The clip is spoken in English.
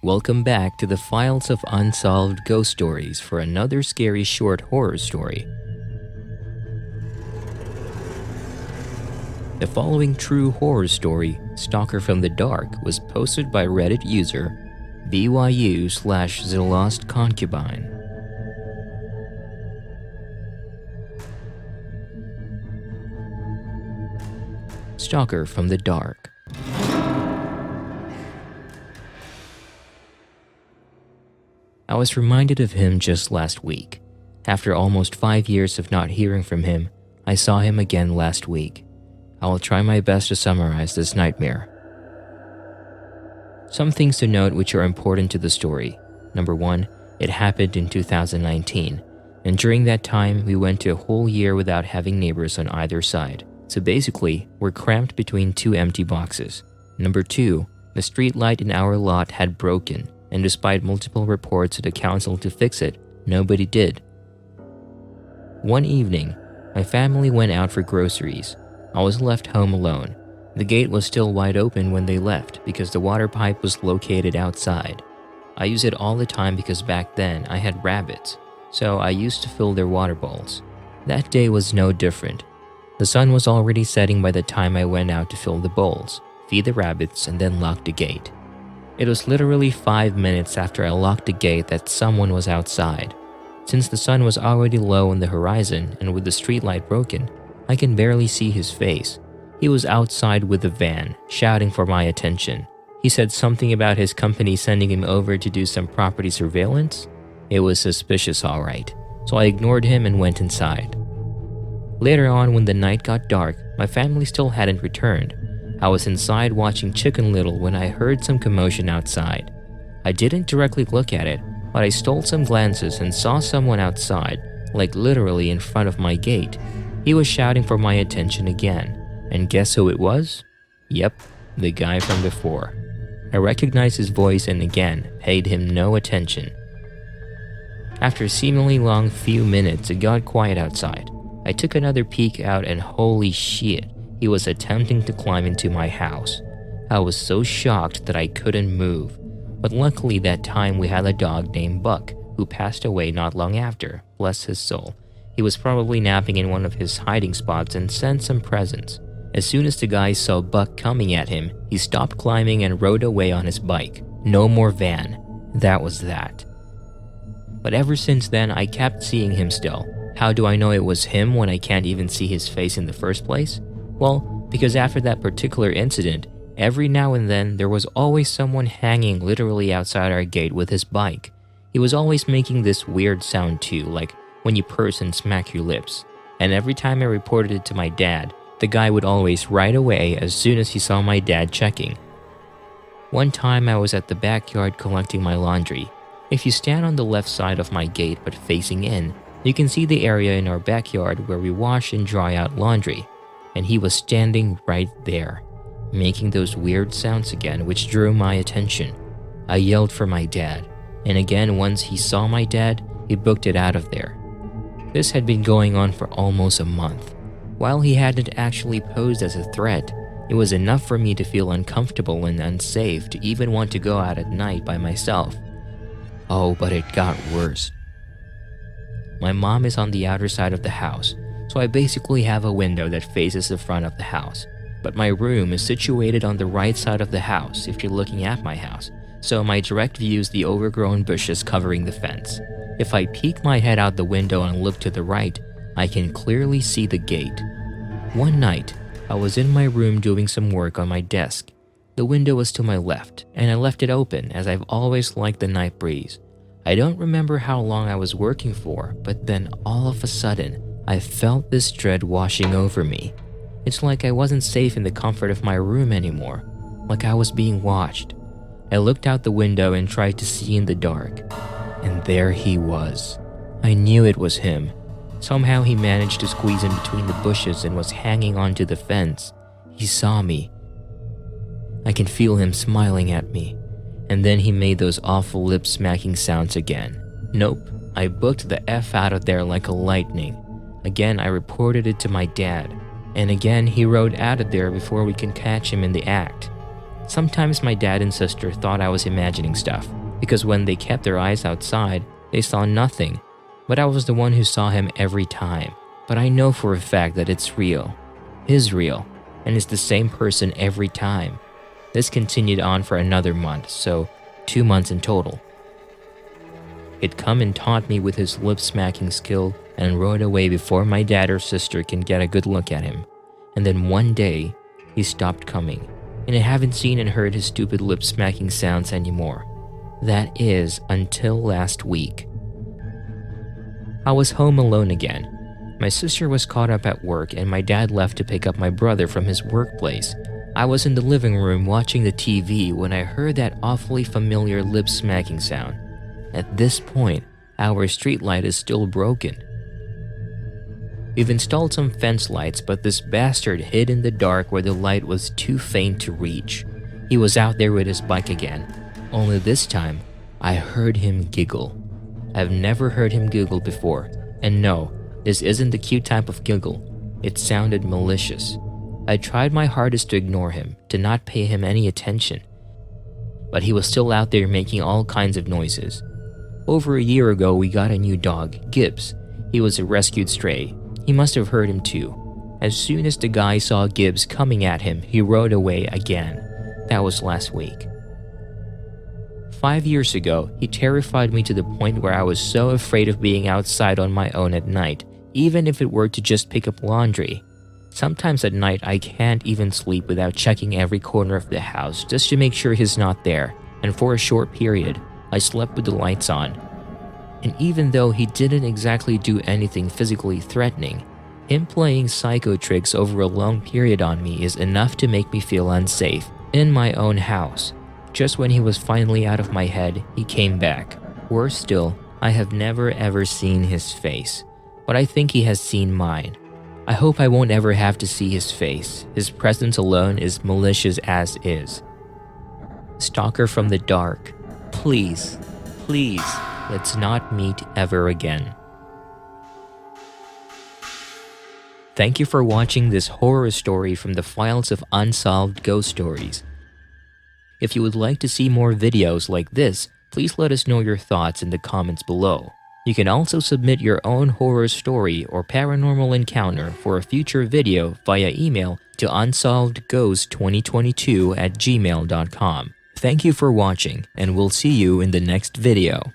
Welcome back to the files of Unsolved Ghost Stories for another scary short horror story. The following true horror story, Stalker From The Dark, was posted by Reddit user BYU/The Lost Concubine. Stalker from the Dark. I was reminded of him just last week. After almost 5 years of not hearing from him, I saw him again last week. I will try my best to summarize this nightmare. Some things to note which are important to the story. Number 1, it happened in 2019, and during that time we went to a whole year without having neighbors on either side. So basically, we're cramped between two empty boxes. Number 2, the street light in our lot had broken, and despite multiple reports to the council to fix it, nobody did. One evening, my family went out for groceries. I was left home alone. The gate was still wide open when they left because the water pipe was located outside. I use it all the time because back then I had rabbits, so I used to fill their water bowls. That day was no different. The sun was already setting by the time I went out to fill the bowls, feed the rabbits, and then lock the gate. It was literally 5 minutes after I locked the gate that someone was outside. Since the sun was already low on the horizon and with the streetlight broken, I can barely see his face. He was outside with the van, shouting for my attention. He said something about his company sending him over to do some property surveillance. It was suspicious, all right, so I ignored him and went inside. Later on, when the night got dark, my family still hadn't returned. I was inside watching Chicken Little when I heard some commotion outside. I didn't directly look at it, but I stole some glances and saw someone outside, like literally in front of my gate. He was shouting for my attention again. And guess who it was? Yep, the guy from before. I recognized his voice and again paid him no attention. After a seemingly long few minutes, it got quiet outside. I took another peek out and holy shit, he was attempting to climb into my house. I was so shocked that I couldn't move. But luckily that time we had a dog named Buck who passed away not long after, bless his soul. He was probably napping in one of his hiding spots and sent some presents. As soon as the guy saw Buck coming at him, he stopped climbing and rode away on his bike. No more van. That was that. But ever since then, I kept seeing him still. How do I know it was him when I can't even see his face in the first place? Well, because after that particular incident, every now and then there was always someone hanging literally outside our gate with his bike. He was always making this weird sound too, like when you purse and smack your lips. And every time I reported it to my dad, the guy would always right away as soon as he saw my dad checking. One time I was at the backyard collecting my laundry. If you stand on the left side of my gate but facing in, you can see the area in our backyard where we wash and dry out laundry. And he was standing right there, making those weird sounds again, which drew my attention. I yelled for my dad, and again once he saw my dad, he booked it out of there. This had been going on for almost a month. While he hadn't actually posed as a threat, it was enough for me to feel uncomfortable and unsafe to even want to go out at night by myself. Oh, but it got worse. My mom is on the outer side of the house, so I basically have a window that faces the front of the house. But my room is situated on the right side of the house if you're looking at my house, so my direct view is the overgrown bushes covering the fence. If I peek my head out the window and look to the right, I can clearly see the gate. One night, I was in my room doing some work on my desk. The window was to my left, and I left it open as I've always liked the night breeze. I don't remember how long I was working for, but then all of a sudden, I felt this dread washing over me. It's like I wasn't safe in the comfort of my room anymore, like I was being watched. I looked out the window and tried to see in the dark, and there he was. I knew it was him. Somehow he managed to squeeze in between the bushes and was hanging onto the fence. He saw me. I can feel him smiling at me, and then he made those awful lip-smacking sounds again. Nope, I booked the F out of there like a lightning. Again, I reported it to my dad, and again he rode out of there before we can catch him in the act. Sometimes my dad and sister thought I was imagining stuff, because when they kept their eyes outside, they saw nothing, but I was the one who saw him every time. But I know for a fact that it's real, is real, and it's the same person every time. This continued on for another month, so 2 months in total. He'd come and taunt me with his lip-smacking skill and rode away before my dad or sister can get a good look at him. And then one day, he stopped coming, and I haven't seen and heard his stupid lip-smacking sounds anymore. That is, until last week. I was home alone again. My sister was caught up at work and my dad left to pick up my brother from his workplace. I was in the living room watching the TV when I heard that awfully familiar lip-smacking sound. At this point, our streetlight is still broken. We've installed some fence lights, but this bastard hid in the dark where the light was too faint to reach. He was out there with his bike again, only this time, I heard him giggle. I've never heard him giggle before, and no, this isn't the cute type of giggle. It sounded malicious. I tried my hardest to ignore him, to not pay him any attention. But he was still out there making all kinds of noises. Over a year ago, we got a new dog, Gibbs. He was a rescued stray. He must have heard him too. As soon as the guy saw Gibbs coming at him, he rode away again. That was last week. 5 years ago, he terrified me to the point where I was so afraid of being outside on my own at night, even if it were to just pick up laundry. Sometimes at night I can't even sleep without checking every corner of the house just to make sure he's not there, and for a short period, I slept with the lights on. And even though he didn't exactly do anything physically threatening, him playing psycho tricks over a long period on me is enough to make me feel unsafe in my own house. Just when he was finally out of my head, he came back. Worse still, I have never ever seen his face, but I think he has seen mine. I hope I won't ever have to see his face. His presence alone is malicious as is. Stalker from the Dark, please, please, let's not meet ever again. Thank you for watching this horror story from the files of Unsolved Ghost Stories. If you would like to see more videos like this, please let us know your thoughts in the comments below. You can also submit your own horror story or paranormal encounter for a future video via email to unsolvedghost2022@gmail.com. Thank you for watching, and we'll see you in the next video.